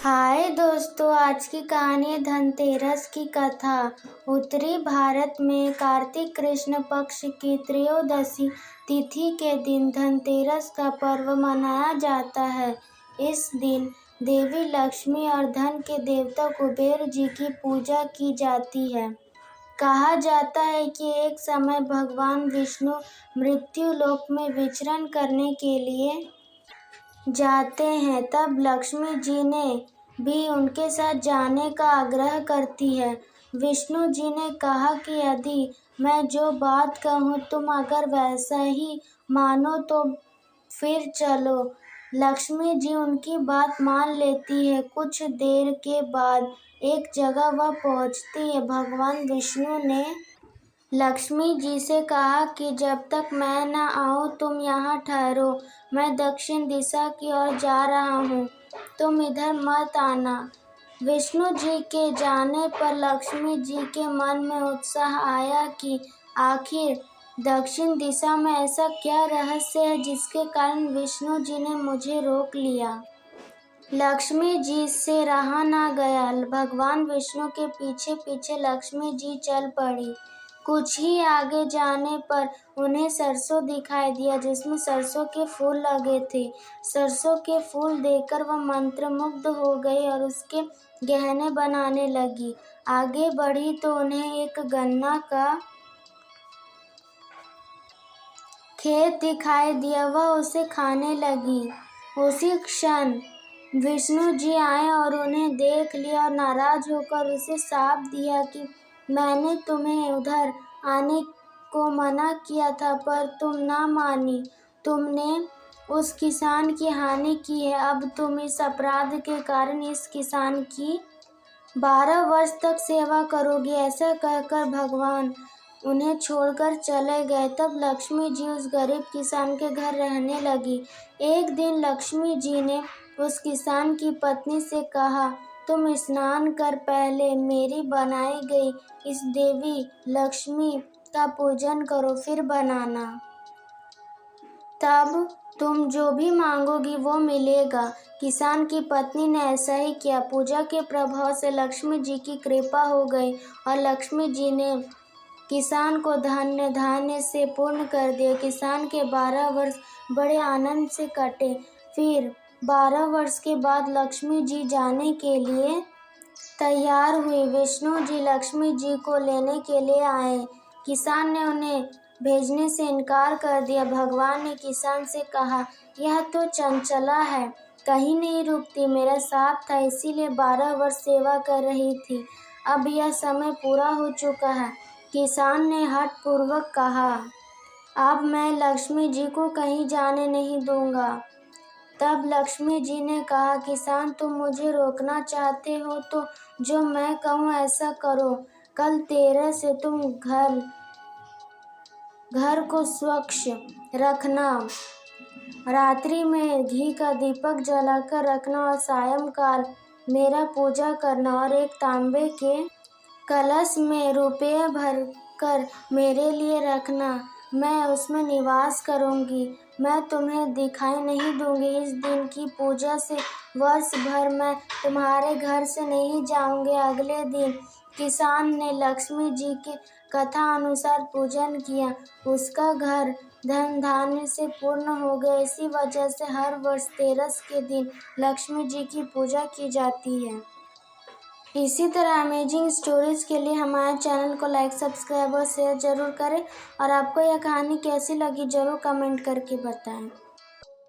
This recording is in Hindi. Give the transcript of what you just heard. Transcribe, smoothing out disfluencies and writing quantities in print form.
हाय दोस्तों, आज की कहानी है धनतेरस की कथा। उत्तरी भारत में कार्तिक कृष्ण पक्ष की त्रयोदशी तिथि के दिन धनतेरस का पर्व मनाया जाता है। इस दिन देवी लक्ष्मी और धन के देवता कुबेर जी की पूजा की जाती है। कहा जाता है कि एक समय भगवान विष्णु मृत्यु लोक में विचरण करने के लिए जाते हैं, तब लक्ष्मी जी ने भी उनके साथ जाने का आग्रह करती है। विष्णु जी ने कहा कि यदि मैं जो बात कहूँ तुम अगर वैसा ही मानो तो फिर चलो। लक्ष्मी जी उनकी बात मान लेती है। कुछ देर के बाद एक जगह वह पहुँचती है। भगवान विष्णु ने लक्ष्मी जी से कहा कि जब तक मैं न आऊं तुम यहाँ ठहरो, मैं दक्षिण दिशा की ओर जा रहा हूँ, तुम इधर मत आना। विष्णु जी के जाने पर लक्ष्मी जी के मन में उत्साह आया कि आखिर दक्षिण दिशा में ऐसा क्या रहस्य है जिसके कारण विष्णु जी ने मुझे रोक लिया। लक्ष्मी जी से रहा न गया। भगवान विष्णु के पीछे पीछे लक्ष्मी जी चल पड़ी। कुछ ही आगे जाने पर उन्हें सरसों दिखाई दिया जिसमें सरसों के फूल लगे थे। सरसों के फूल देखकर वह मंत्रमुग्ध हो गई और उसके गहने बनाने लगी। आगे बढ़ी तो उन्हें एक गन्ना का खेत दिखाई दिया। वह उसे खाने लगी। उसी क्षण विष्णु जी आए और उन्हें देख लिया और नाराज होकर उसे शाप दिया कि मैंने तुम्हें उधर आने को मना किया था पर तुम ना मानी। तुमने उस किसान की हानि की है। अब तुम इस अपराध के कारण इस किसान की 12 वर्ष तक सेवा करोगी। ऐसा कहकर भगवान उन्हें छोड़कर चले गए। तब लक्ष्मी जी उस गरीब किसान के घर रहने लगी। एक दिन लक्ष्मी जी ने उस किसान की पत्नी से कहा, तुम स्नान कर पहले मेरी बनाई गई इस देवी लक्ष्मी का पूजन करो, फिर बनाना। तब तुम जो भी मांगोगी वो मिलेगा। किसान की पत्नी ने ऐसा ही किया। पूजा के प्रभाव से लक्ष्मी जी की कृपा हो गई और लक्ष्मी जी ने किसान को धन्य धान्य से पूर्ण कर दिया। किसान के 12 वर्ष बड़े आनंद से कटे। फिर 12 वर्ष के बाद लक्ष्मी जी जाने के लिए तैयार हुई। विष्णु जी लक्ष्मी जी को लेने के लिए आए। किसान ने उन्हें भेजने से इनकार कर दिया। भगवान ने किसान से कहा, यह तो चंचला है, कहीं नहीं रुकती। मेरा साथ था इसीलिए 12 वर्ष सेवा कर रही थी। अब यह समय पूरा हो चुका है। किसान ने हठपूर्वक कहा, अब मैं लक्ष्मी जी को कहीं जाने नहीं दूंगा। तब लक्ष्मी जी ने कहा, किसान तुम मुझे रोकना चाहते हो तो जो मैं कहूँ ऐसा करो। कल 13 से तुम घर को स्वच्छ रखना, रात्रि में घी का दीपक जलाकर रखना और सायंकाल मेरा पूजा करना और एक तांबे के कलश में रुपये भरकर मेरे लिए रखना। मैं उसमें निवास करूंगी। मैं तुम्हें दिखाई नहीं दूंगी। इस दिन की पूजा से वर्ष भर मैं तुम्हारे घर से नहीं जाऊंगी। अगले दिन किसान ने लक्ष्मी जी की कथा अनुसार पूजन किया। उसका घर धन धान्य से पूर्ण हो गया। इसी वजह से हर वर्ष 13 के दिन लक्ष्मी जी की पूजा की जाती है। इसी तरह अमेजिंग स्टोरीज़ के लिए हमारे चैनल को लाइक, सब्सक्राइब और शेयर ज़रूर करें। और आपको यह कहानी कैसी लगी ज़रूर कमेंट करके बताएं।